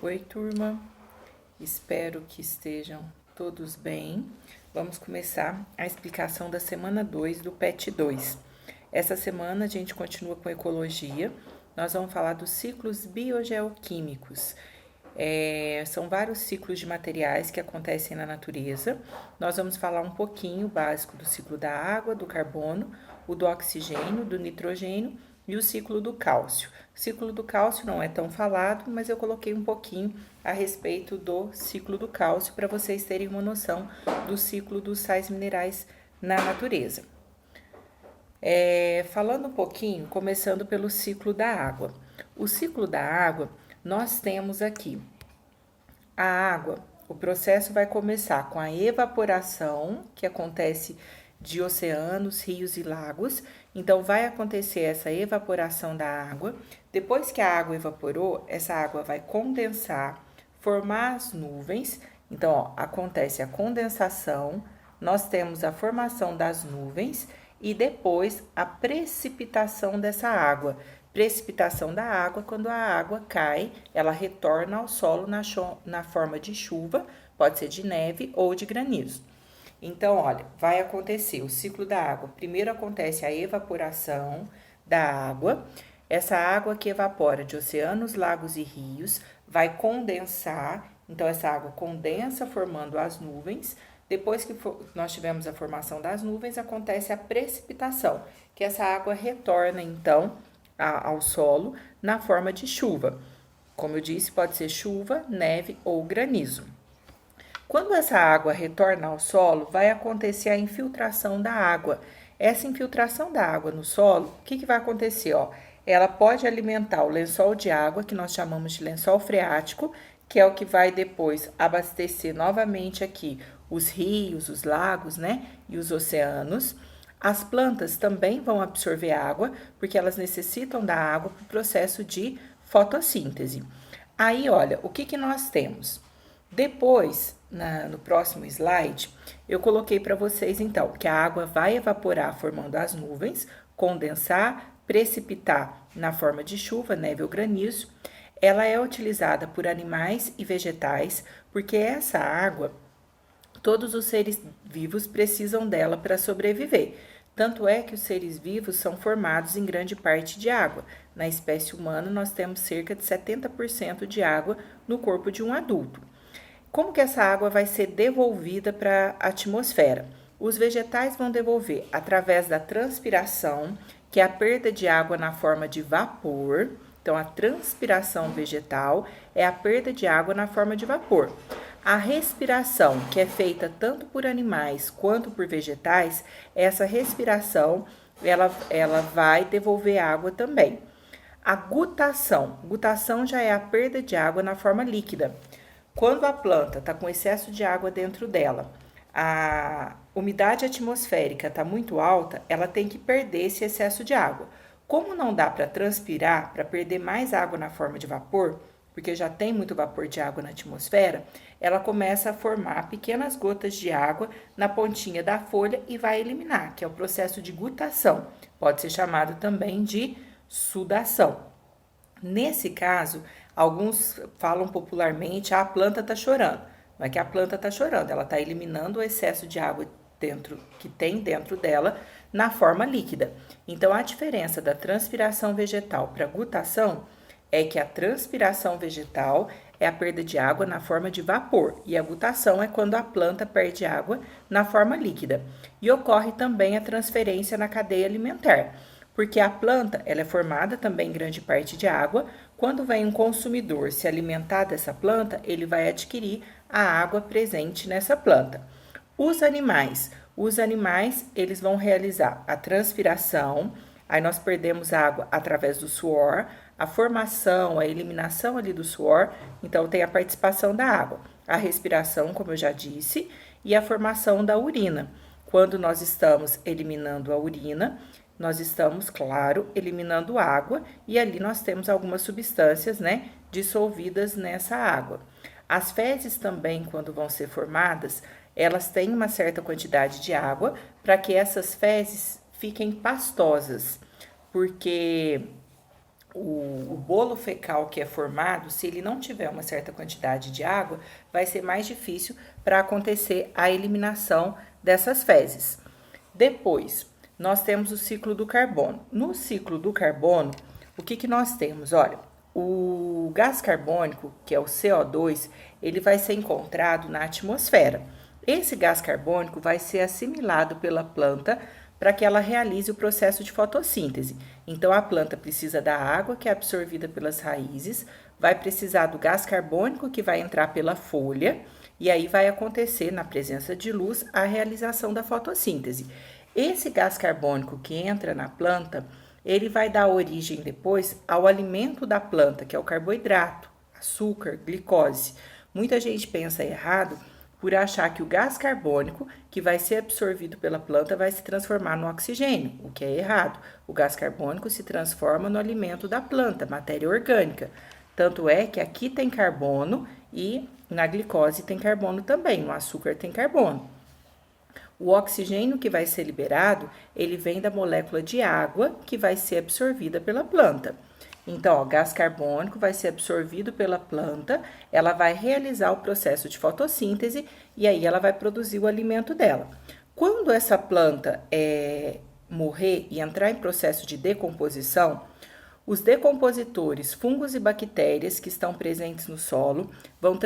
Oi, turma. Espero que estejam todos bem. Vamos começar a explicação da semana 2 do PET 2. Essa semana a gente continua com ecologia. Nós vamos falar dos ciclos biogeoquímicos. São vários ciclos de materiais que acontecem na natureza. Nós vamos falar um pouquinho básico do ciclo da água, do carbono, o do oxigênio, do nitrogênio e o ciclo do cálcio. O ciclo do cálcio não é tão falado, mas eu coloquei um pouquinho a respeito do ciclo do cálcio para vocês terem uma noção do ciclo dos sais minerais na natureza. Falando um pouquinho, começando pelo ciclo da água. O ciclo da água, nós temos aqui a água. O processo vai começar com a evaporação, que acontece de oceanos, rios e lagos. Então, vai acontecer essa evaporação da água. Depois que a água evaporou, essa água vai condensar, formar as nuvens. Então, acontece a condensação, nós temos a formação das nuvens e depois a precipitação dessa água. Precipitação da água, quando a água cai, ela retorna ao solo na forma de chuva, pode ser de neve ou de granizo. Então, olha, vai acontecer o ciclo da água. Primeiro acontece a evaporação da água. Essa água que evapora de oceanos, lagos e rios vai condensar. Então, essa água condensa, formando as nuvens. Depois que nós tivemos a formação das nuvens, acontece a precipitação, que essa água retorna, então, ao solo na forma de chuva. Como eu disse, pode ser chuva, neve ou granizo. Quando essa água retorna ao solo, vai acontecer a infiltração da água. Essa infiltração da água no solo, o que vai acontecer? Ela pode alimentar o lençol de água, que nós chamamos de lençol freático, que é o que vai depois abastecer novamente aqui os rios, os lagos, né? E os oceanos. As plantas também vão absorver água, porque elas necessitam da água para o processo de fotossíntese. Aí, olha, o que nós temos? Depois, no próximo slide, eu coloquei para vocês, então, que a água vai evaporar formando as nuvens, condensar, precipitar na forma de chuva, neve ou granizo. Ela é utilizada por animais e vegetais, porque essa água, todos os seres vivos precisam dela para sobreviver. Tanto é que os seres vivos são formados em grande parte de água. Na espécie humana, nós temos cerca de 70% de água no corpo de um adulto. Como que essa água vai ser devolvida para a atmosfera? Os vegetais vão devolver através da transpiração, que é a perda de água na forma de vapor. Então, a transpiração vegetal é a perda de água na forma de vapor. A respiração, que é feita tanto por animais quanto por vegetais, essa respiração, ela vai devolver água também. A gutação já é a perda de água na forma líquida. Quando a planta está com excesso de água dentro dela, a umidade atmosférica está muito alta, ela tem que perder esse excesso de água. Como não dá para transpirar, para perder mais água na forma de vapor, porque já tem muito vapor de água na atmosfera, ela começa a formar pequenas gotas de água na pontinha da folha e vai eliminar, que é o processo de gutação. Pode ser chamado também de sudação. Nesse caso, alguns falam popularmente, a planta está chorando. Não é que a planta está chorando, ela está eliminando o excesso de água que tem dentro dela na forma líquida. Então, a diferença da transpiração vegetal para a gutação é que a transpiração vegetal é a perda de água na forma de vapor e a gutação é quando a planta perde água na forma líquida. E ocorre também a transferência na cadeia alimentar, porque a planta ela é formada também em grande parte de água. Quando vem um consumidor se alimentar dessa planta, ele vai adquirir a água presente nessa planta. Os animais, eles vão realizar a transpiração, aí nós perdemos água através do suor, a formação, a eliminação ali do suor, então tem a participação da água, a respiração, como eu já disse, e a formação da urina. Quando nós estamos eliminando a urina, nós estamos, claro, eliminando água e ali nós temos algumas substâncias, né, dissolvidas nessa água. As fezes também, quando vão ser formadas, elas têm uma certa quantidade de água para que essas fezes fiquem pastosas, porque o bolo fecal que é formado, se ele não tiver uma certa quantidade de água, vai ser mais difícil para acontecer a eliminação dessas fezes. Depois, nós temos o ciclo do carbono. No ciclo do carbono, o que nós temos? Olha, o gás carbônico, que é o CO2, ele vai ser encontrado na atmosfera. Esse gás carbônico vai ser assimilado pela planta para que ela realize o processo de fotossíntese. Então, a planta precisa da água, que é absorvida pelas raízes, vai precisar do gás carbônico, que vai entrar pela folha, e aí vai acontecer, na presença de luz, a realização da fotossíntese. Esse gás carbônico que entra na planta, ele vai dar origem depois ao alimento da planta, que é o carboidrato, açúcar, glicose. Muita gente pensa errado por achar que o gás carbônico que vai ser absorvido pela planta vai se transformar no oxigênio, o que é errado. O gás carbônico se transforma no alimento da planta, matéria orgânica. Tanto é que aqui tem carbono e na glicose tem carbono também, no açúcar tem carbono. O oxigênio que vai ser liberado, ele vem da molécula de água que vai ser absorvida pela planta. Então, o gás carbônico vai ser absorvido pela planta, ela vai realizar o processo de fotossíntese e aí ela vai produzir o alimento dela. Quando essa planta morrer e entrar em processo de decomposição, os decompositores, fungos e bactérias que estão presentes no solo vão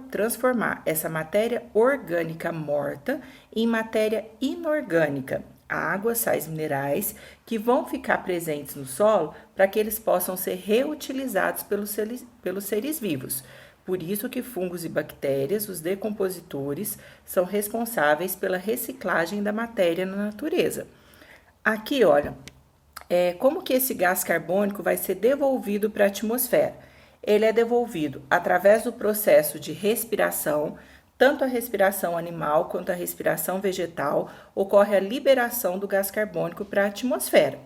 transformar essa matéria orgânica morta em matéria inorgânica, água, sais minerais, que vão ficar presentes no solo para que eles possam ser reutilizados pelos seres vivos. Por isso que fungos e bactérias, os decompositores, são responsáveis pela reciclagem da matéria na natureza. Aqui, olha, como que esse gás carbônico vai ser devolvido para a atmosfera? Ele é devolvido através do processo de respiração, tanto a respiração animal quanto a respiração vegetal, ocorre a liberação do gás carbônico para a atmosfera.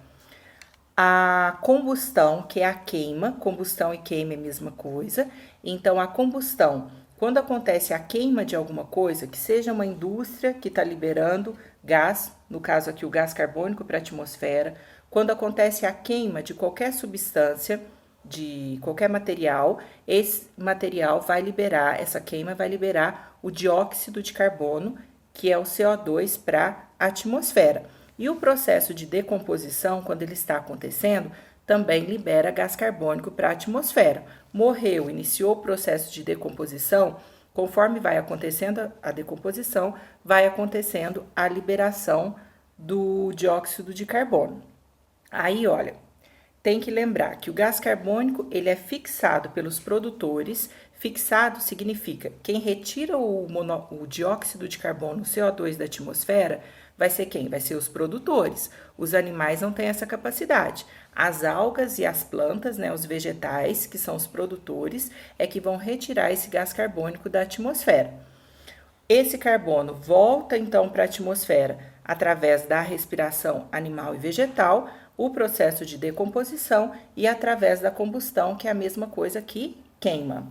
A combustão, que é a queima, combustão e queima é a mesma coisa. Então, a combustão, quando acontece a queima de alguma coisa, que seja uma indústria que está liberando gás, no caso aqui o gás carbônico para a atmosfera, quando acontece a queima de qualquer substância, de qualquer material, esse material vai liberar, essa queima vai liberar o dióxido de carbono, que é o CO2, para a atmosfera. E o processo de decomposição, quando ele está acontecendo, também libera gás carbônico para a atmosfera. Morreu, iniciou o processo de decomposição, conforme vai acontecendo a decomposição, vai acontecendo a liberação do dióxido de carbono. Aí, olha, tem que lembrar que o gás carbônico ele é fixado pelos produtores. Fixado significa quem retira o dióxido de carbono, o CO2 da atmosfera, vai ser quem? Vai ser os produtores. Os animais não têm essa capacidade. As algas e as plantas, né, os vegetais, que são os produtores, é que vão retirar esse gás carbônico da atmosfera. Esse carbono volta então para a atmosfera através da respiração animal e vegetal, o processo de decomposição e através da combustão, que é a mesma coisa que queima.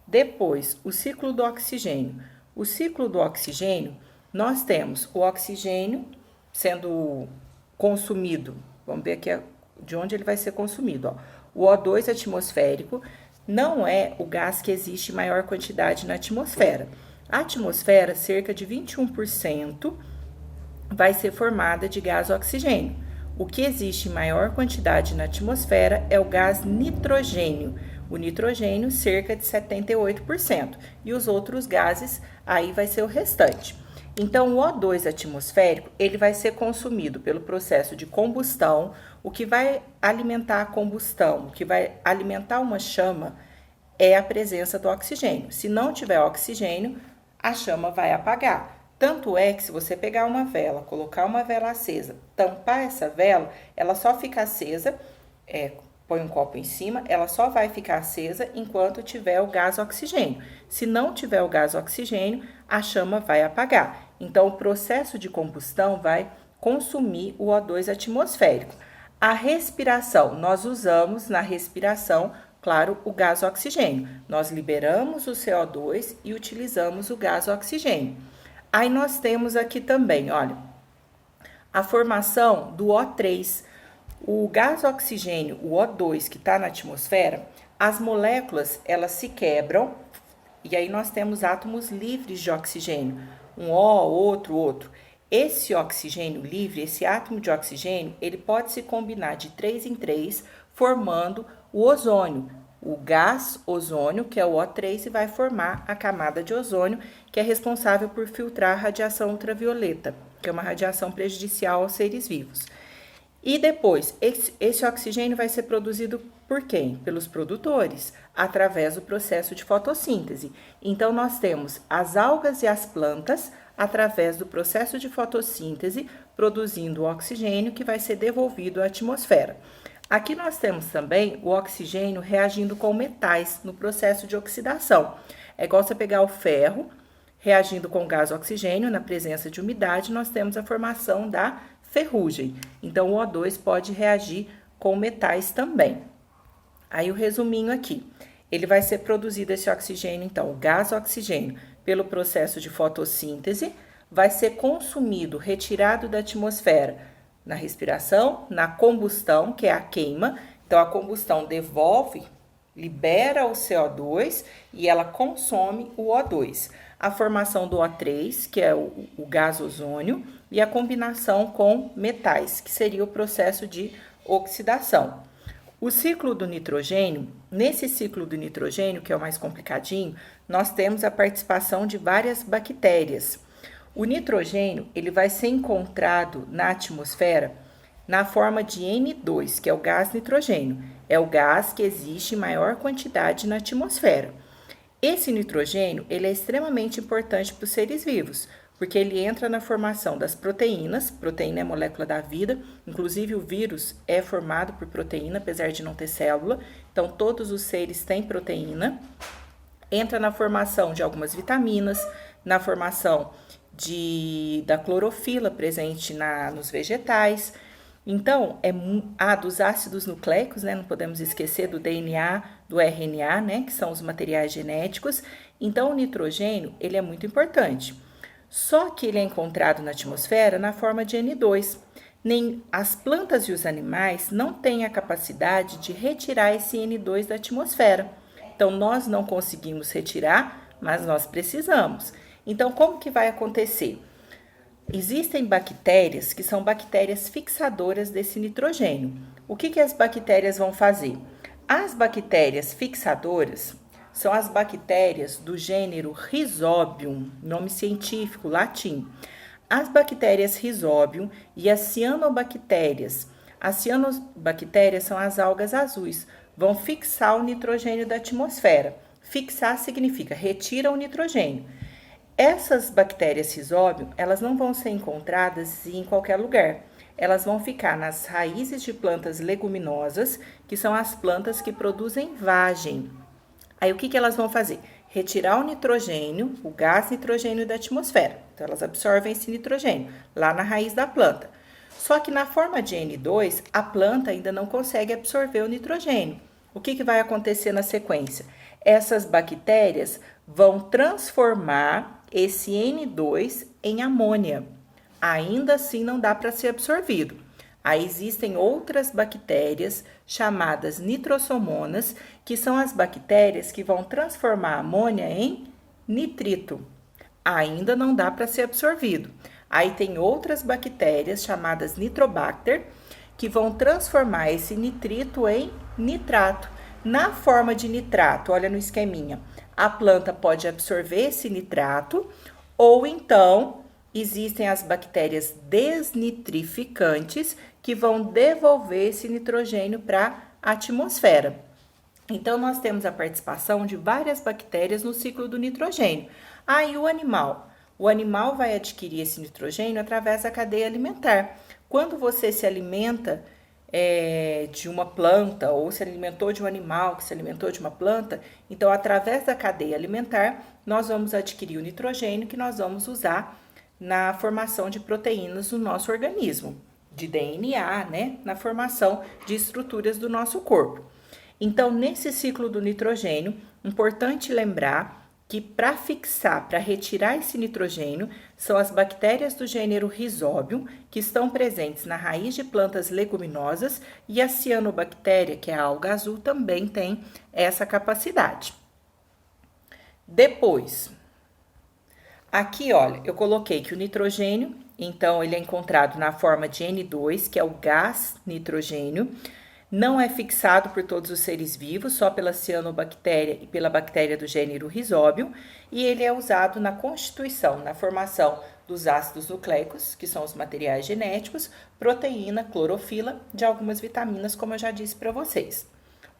Depois, o ciclo do oxigênio. O ciclo do oxigênio, nós temos o oxigênio sendo consumido. Vamos ver aqui de onde ele vai ser consumido. Ó. O O2 atmosférico não é o gás que existe em maior quantidade na atmosfera. A atmosfera, cerca de 21%, vai ser formada de gás oxigênio. O que existe em maior quantidade na atmosfera é o gás nitrogênio. O nitrogênio, cerca de 78%. E os outros gases, aí vai ser o restante. Então, o O2 atmosférico, ele vai ser consumido pelo processo de combustão. O que vai alimentar a combustão, o que vai alimentar uma chama, é a presença do oxigênio. Se não tiver oxigênio, a chama vai apagar. Tanto é que se você pegar uma vela, colocar uma vela acesa, tampar essa vela, ela só fica acesa, põe um copo em cima, ela só vai ficar acesa enquanto tiver o gás oxigênio. Se não tiver o gás oxigênio, a chama vai apagar. Então, o processo de combustão vai consumir o O2 atmosférico. A respiração, nós usamos na respiração, claro, o gás oxigênio. Nós liberamos o CO2 e utilizamos o gás oxigênio. Aí nós temos aqui também, olha, a formação do O3. O gás oxigênio, o O2 que está na atmosfera, as moléculas elas se quebram e aí nós temos átomos livres de oxigênio, um O, outro. Esse oxigênio livre, esse átomo de oxigênio, ele pode se combinar de 3 em 3, formando o ozônio, o gás ozônio, que é o O3, e vai formar a camada de ozônio, que é responsável por filtrar a radiação ultravioleta, que é uma radiação prejudicial aos seres vivos. E depois, esse oxigênio vai ser produzido por quem? Pelos produtores, através do processo de fotossíntese. Então, nós temos as algas e as plantas, através do processo de fotossíntese, produzindo o oxigênio que vai ser devolvido à atmosfera. Aqui nós temos também o oxigênio reagindo com metais no processo de oxidação. É igual você pegar o ferro, reagindo com o gás oxigênio, na presença de umidade, nós temos a formação da ferrugem. Então, o O2 pode reagir com metais também. Aí, o resuminho aqui. Ele vai ser produzido, esse oxigênio, então, o gás oxigênio, pelo processo de fotossíntese, vai ser consumido, retirado da atmosfera na respiração, na combustão, que é a queima. Então, a combustão devolve, libera o CO2 e ela consome o O2. A formação do O3, que é o gás ozônio, e a combinação com metais, que seria o processo de oxidação. O ciclo do nitrogênio, nesse ciclo do nitrogênio, que é o mais complicadinho, nós temos a participação de várias bactérias. O nitrogênio, ele vai ser encontrado na atmosfera na forma de N2, que é o gás nitrogênio. É o gás que existe em maior quantidade na atmosfera. Esse nitrogênio, ele é extremamente importante para os seres vivos, porque ele entra na formação das proteínas. Proteína é a molécula da vida, inclusive o vírus é formado por proteína, apesar de não ter célula. Então, todos os seres têm proteína. Entra na formação de algumas vitaminas, na formação da clorofila presente nos vegetais. Então, dos ácidos nucleicos, né? Não podemos esquecer do DNA, do RNA, né? Que são os materiais genéticos. Então, o nitrogênio, ele é muito importante. Só que ele é encontrado na atmosfera na forma de N2. Nem as plantas e os animais não têm a capacidade de retirar esse N2 da atmosfera. Então, nós não conseguimos retirar, mas nós precisamos. Então, como que vai acontecer? Existem bactérias que são bactérias fixadoras desse nitrogênio. O que as bactérias vão fazer? As bactérias fixadoras são as bactérias do gênero Rhizobium, nome científico, latim. As bactérias Rhizobium e as cianobactérias. As cianobactérias são as algas azuis, vão fixar o nitrogênio da atmosfera. Fixar significa retira o nitrogênio. Essas bactérias Rhizobium, elas não vão ser encontradas em qualquer lugar. Elas vão ficar nas raízes de plantas leguminosas, que são as plantas que produzem vagem. Aí, o que elas vão fazer? Retirar o nitrogênio, o gás nitrogênio da atmosfera. Então, elas absorvem esse nitrogênio lá na raiz da planta. Só que na forma de N2, a planta ainda não consegue absorver o nitrogênio. O que vai acontecer na sequência? Essas bactérias vão transformar esse N2 em amônia. Ainda assim, não dá para ser absorvido. Aí existem outras bactérias chamadas nitrossomonas, que são as bactérias que vão transformar a amônia em nitrito. Ainda não dá para ser absorvido. Aí tem outras bactérias chamadas nitrobacter, que vão transformar esse nitrito em nitrato. Na forma de nitrato, olha no esqueminha, a planta pode absorver esse nitrato, ou então existem as bactérias desnitrificantes, que vão devolver esse nitrogênio para a atmosfera. Então, nós temos a participação de várias bactérias no ciclo do nitrogênio. Aí, o animal. O animal vai adquirir esse nitrogênio através da cadeia alimentar. Quando você se alimenta de uma planta, ou se alimentou de um animal que se alimentou de uma planta, então, através da cadeia alimentar, nós vamos adquirir o nitrogênio que nós vamos usar na formação de proteínas no nosso organismo, de DNA, né? Na formação de estruturas do nosso corpo. Então, nesse ciclo do nitrogênio, importante lembrar que para fixar, para retirar esse nitrogênio, são as bactérias do gênero Rhizobium, que estão presentes na raiz de plantas leguminosas, e a cianobactéria, que é a alga azul, também tem essa capacidade. Depois, aqui, olha, eu coloquei que o nitrogênio, então, ele é encontrado na forma de N2, que é o gás nitrogênio. Não é fixado por todos os seres vivos, só pela cianobactéria e pela bactéria do gênero Rhizobium, e ele é usado na constituição, na formação dos ácidos nucleicos, que são os materiais genéticos, proteína, clorofila, de algumas vitaminas, como eu já disse para vocês.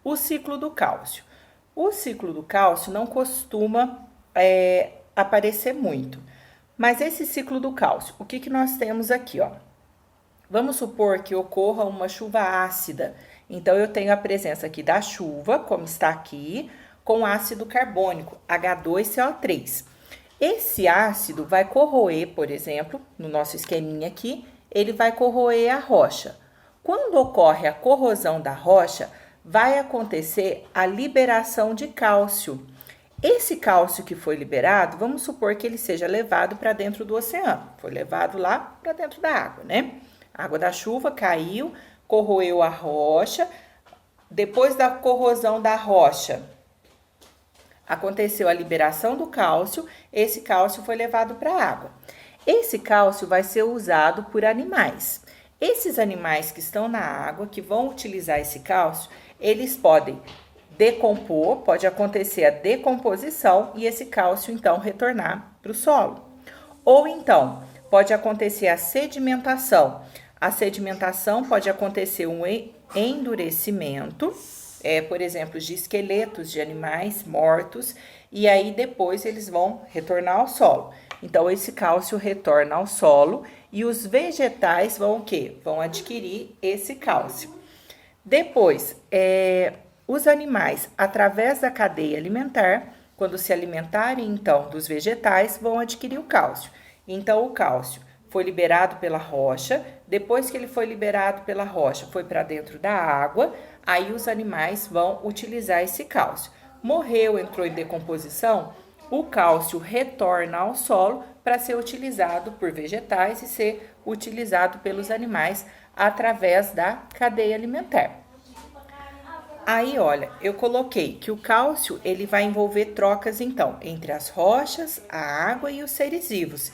O ciclo do cálcio. O ciclo do cálcio não costuma aparecer muito, mas esse ciclo do cálcio, o que nós temos aqui, ó? Vamos supor que ocorra uma chuva ácida. Então, eu tenho a presença aqui da chuva, como está aqui, com ácido carbônico, H2CO3. Esse ácido vai corroer, por exemplo, no nosso esqueminha aqui, ele vai corroer a rocha. Quando ocorre a corrosão da rocha, vai acontecer a liberação de cálcio. Esse cálcio que foi liberado, vamos supor que ele seja levado para dentro do oceano. Foi levado lá para dentro da água, né? A água da chuva caiu, corroeu a rocha. Depois da corrosão da rocha, aconteceu a liberação do cálcio. Esse cálcio foi levado para a água. Esse cálcio vai ser usado por animais. Esses animais que estão na água, que vão utilizar esse cálcio, eles podem decompor, pode acontecer a decomposição e esse cálcio, então, retornar para o solo. Ou então, pode acontecer a sedimentação. A sedimentação pode acontecer um endurecimento, por exemplo, de esqueletos de animais mortos, e aí depois eles vão retornar ao solo. Então, esse cálcio retorna ao solo e os vegetais vão o quê? Vão adquirir esse cálcio. Depois, os animais, através da cadeia alimentar, quando se alimentarem, então, dos vegetais, vão adquirir o cálcio. Então, o cálcio foi liberado pela rocha, depois que ele foi liberado pela rocha, foi para dentro da água, aí os animais vão utilizar esse cálcio. Morreu, entrou em decomposição, o cálcio retorna ao solo para ser utilizado por vegetais e ser utilizado pelos animais através da cadeia alimentar. Aí, olha, eu coloquei que o cálcio, ele vai envolver trocas, então, entre as rochas, a água e os seres vivos,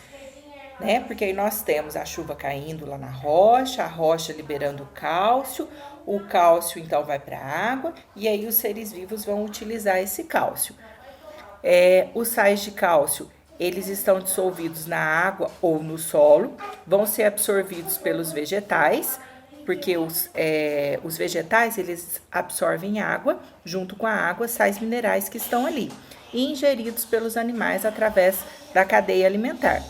né? Porque aí nós temos a chuva caindo lá na rocha, a rocha liberando o cálcio, então, vai para a água, e aí os seres vivos vão utilizar esse cálcio. Os sais de cálcio, eles estão dissolvidos na água ou no solo, vão ser absorvidos pelos vegetais, porque os vegetais, eles absorvem água, junto com a água, sais minerais que estão ali, e ingeridos pelos animais através da cadeia alimentar.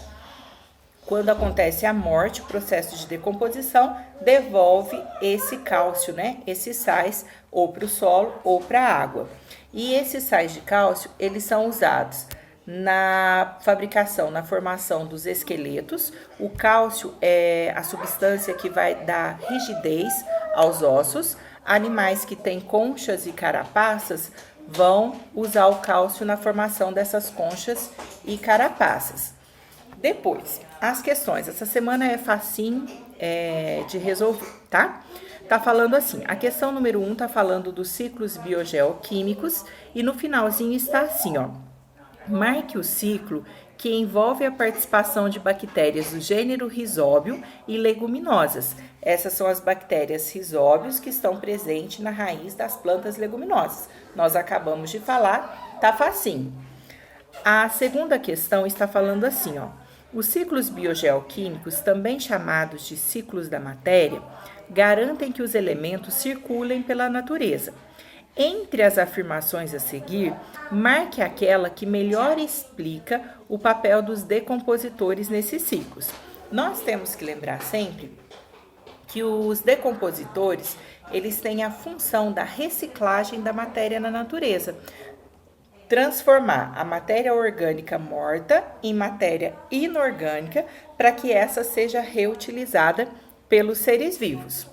Quando acontece a morte, o processo de decomposição, devolve esse cálcio, né? Esses sais, ou para o solo ou para a água. E esses sais de cálcio, eles são usados na fabricação, na formação dos esqueletos. O cálcio é a substância que vai dar rigidez aos ossos. Animais que têm conchas e carapaças vão usar o cálcio na formação dessas conchas e carapaças. Depois, as questões. Essa semana é facinho de resolver, tá? Tá falando assim, a questão número 1 tá falando dos ciclos biogeoquímicos e no finalzinho está assim, ó. Marque o ciclo que envolve a participação de bactérias do gênero Rhizobium e leguminosas. Essas são as bactérias Rhizóbios que estão presentes na raiz das plantas leguminosas. Nós acabamos de falar, tá facinho. A segunda questão está falando assim, ó. Os ciclos biogeoquímicos, também chamados de ciclos da matéria, garantem que os elementos circulem pela natureza. Entre as afirmações a seguir, marque aquela que melhor explica o papel dos decompositores nesses ciclos. Nós temos que lembrar sempre que os decompositores, eles têm a função da reciclagem da matéria na natureza. Transformar a matéria orgânica morta em matéria inorgânica para que essa seja reutilizada pelos seres vivos.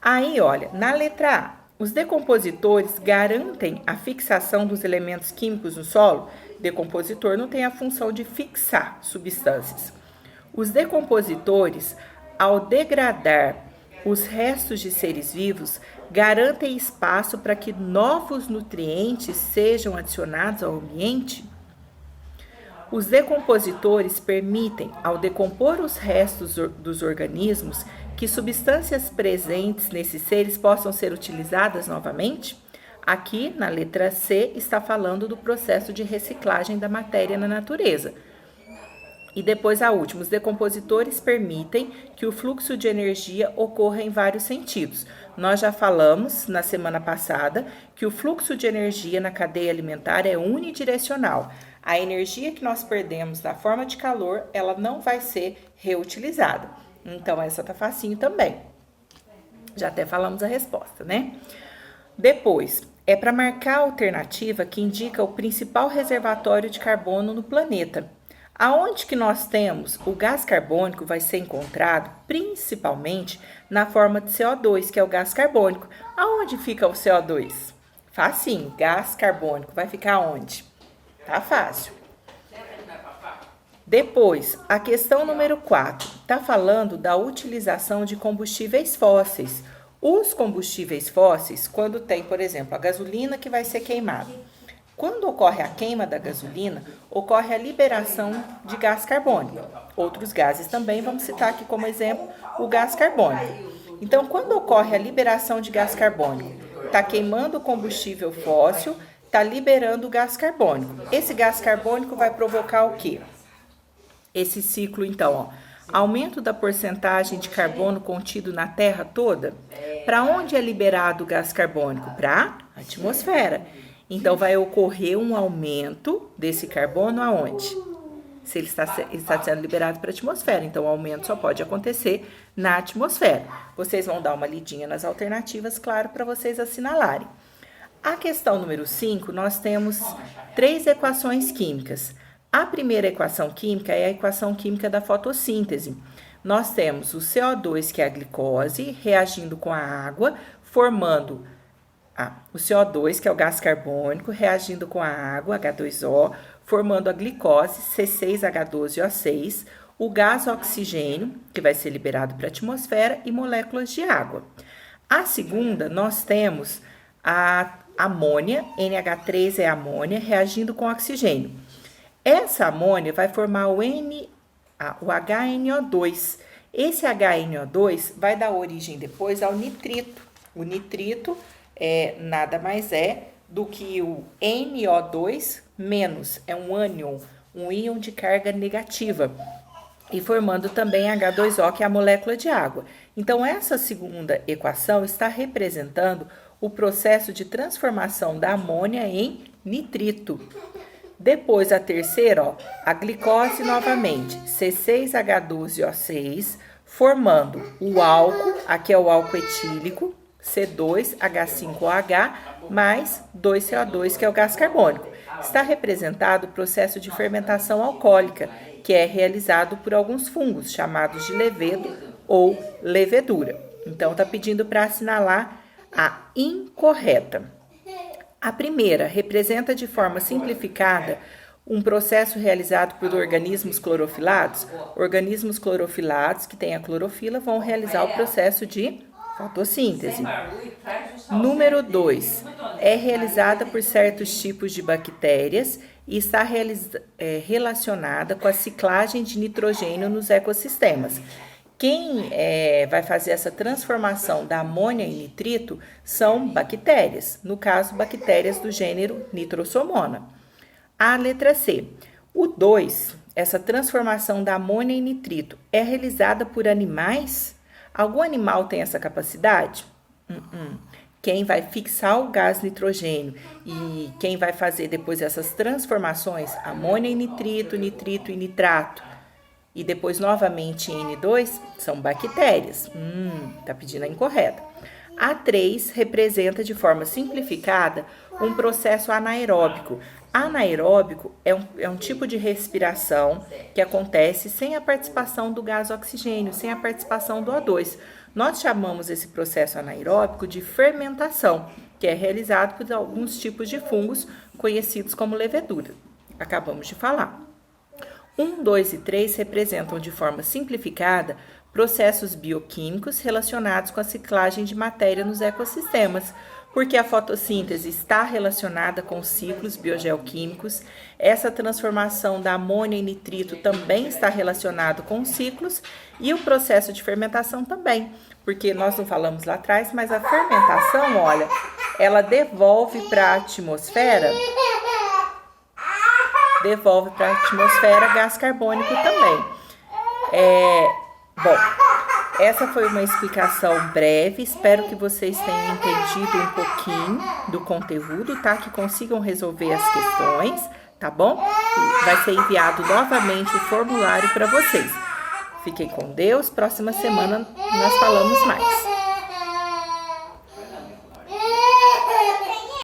Aí, olha, na letra A, os decompositores garantem a fixação dos elementos químicos no solo? decompositor não tem a função de fixar substâncias. Os decompositores, ao degradar os restos de seres vivos, garantem espaço para que novos nutrientes sejam adicionados ao ambiente. Os decompositores permitem, ao decompor os restos dos organismos, que substâncias presentes nesses seres possam ser utilizadas novamente. Aqui, na letra C, está falando do processo de reciclagem da matéria na natureza. E depois a última, os decompositores permitem que o fluxo de energia ocorra em vários sentidos. Nós já falamos na semana passada que o fluxo de energia na cadeia alimentar é unidirecional. A energia que nós perdemos na forma de calor, ela não vai ser reutilizada. Então, essa tá facinho também. Já até falamos a resposta, né? Depois, é para marcar a alternativa que indica o principal reservatório de carbono no planeta. Aonde que nós temos o gás carbônico vai ser encontrado principalmente na forma de CO2, que é o gás carbônico. Aonde fica o CO2? Facinho, gás carbônico vai ficar onde? Tá fácil. Depois, a questão número 4, tá falando da utilização de combustíveis fósseis. Os combustíveis fósseis, quando tem, por exemplo, a gasolina que vai ser queimada. Quando ocorre a queima da gasolina, ocorre a liberação de gás carbônico. Outros gases também, vamos citar aqui como exemplo o gás carbônico. Então, quando ocorre a liberação de gás carbônico, está queimando o combustível fóssil, está liberando o gás carbônico. Esse gás carbônico vai provocar o quê? Esse ciclo, então, aumento da porcentagem de carbono contido na Terra toda. Para onde é liberado o gás carbônico? Para a atmosfera. Então, vai ocorrer um aumento desse carbono aonde? Se ele está sendo liberado para a atmosfera. Então, o aumento só pode acontecer na atmosfera. Vocês vão dar uma lidinha nas alternativas, claro, para vocês assinalarem. A questão número 5, nós temos 3 equações químicas. A primeira equação química é a equação química da fotossíntese. Nós temos o CO2, que é a glicose, reagindo com a água, formando o CO2, que é o gás carbônico, reagindo com a água, H2O, formando a glicose, C6H12O6, o gás oxigênio, que vai ser liberado para a atmosfera, e moléculas de água. A segunda, nós temos a amônia, NH3 é amônia, reagindo com oxigênio. Essa amônia vai formar o HNO2. Esse HNO2 vai dar origem depois ao nitrito. O nitrito nada mais é do que o NO2 menos, é um ânion, um íon de carga negativa, e formando também H2O, que é a molécula de água. Então, essa segunda equação está representando o processo de transformação da amônia em nitrito. Depois, a terceira, a glicose novamente, C6H12O6, formando o álcool, aqui é o álcool etílico, C2H5OH, mais 2CO2, que é o gás carbônico. Está representado o processo de fermentação alcoólica, que é realizado por alguns fungos, chamados de levedo ou levedura. Então, está pedindo para assinalar a incorreta. A primeira representa de forma simplificada um processo realizado por organismos clorofilados. Organismos clorofilados que têm a clorofila vão realizar o processo de fotossíntese. Número 2. É realizada por certos tipos de bactérias e está relacionada com a ciclagem de nitrogênio nos ecossistemas. Quem vai fazer essa transformação da amônia em nitrito são bactérias, no caso, bactérias do gênero Nitrosomona. A letra C. O 2, essa transformação da amônia em nitrito, é realizada por animais? Algum animal tem essa capacidade? Quem vai fixar o gás nitrogênio e quem vai fazer depois essas transformações, amônia em nitrito, nitrito e nitrato, e depois novamente em N2, são bactérias. Tá pedindo a incorreta. A 3 representa de forma simplificada um processo anaeróbico. Anaeróbico é um tipo de respiração que acontece sem a participação do gás oxigênio, sem a participação do O2. Nós chamamos esse processo anaeróbico de fermentação, que é realizado por alguns tipos de fungos conhecidos como levedura. acabamos de falar. 1, 2 e 3 representam de forma simplificada processos bioquímicos relacionados com a ciclagem de matéria nos ecossistemas, porque a fotossíntese está relacionada com ciclos biogeoquímicos, essa transformação da amônia em nitrito também está relacionado com ciclos e o processo de fermentação também, porque nós não falamos lá atrás, mas a fermentação, olha, ela devolve para a atmosfera gás carbônico também. Bom, essa foi uma explicação breve, espero que vocês tenham entendido um pouquinho do conteúdo, tá? Que consigam resolver as questões, tá bom? Vai ser enviado novamente o formulário para vocês. Fiquem com Deus, próxima semana nós falamos mais.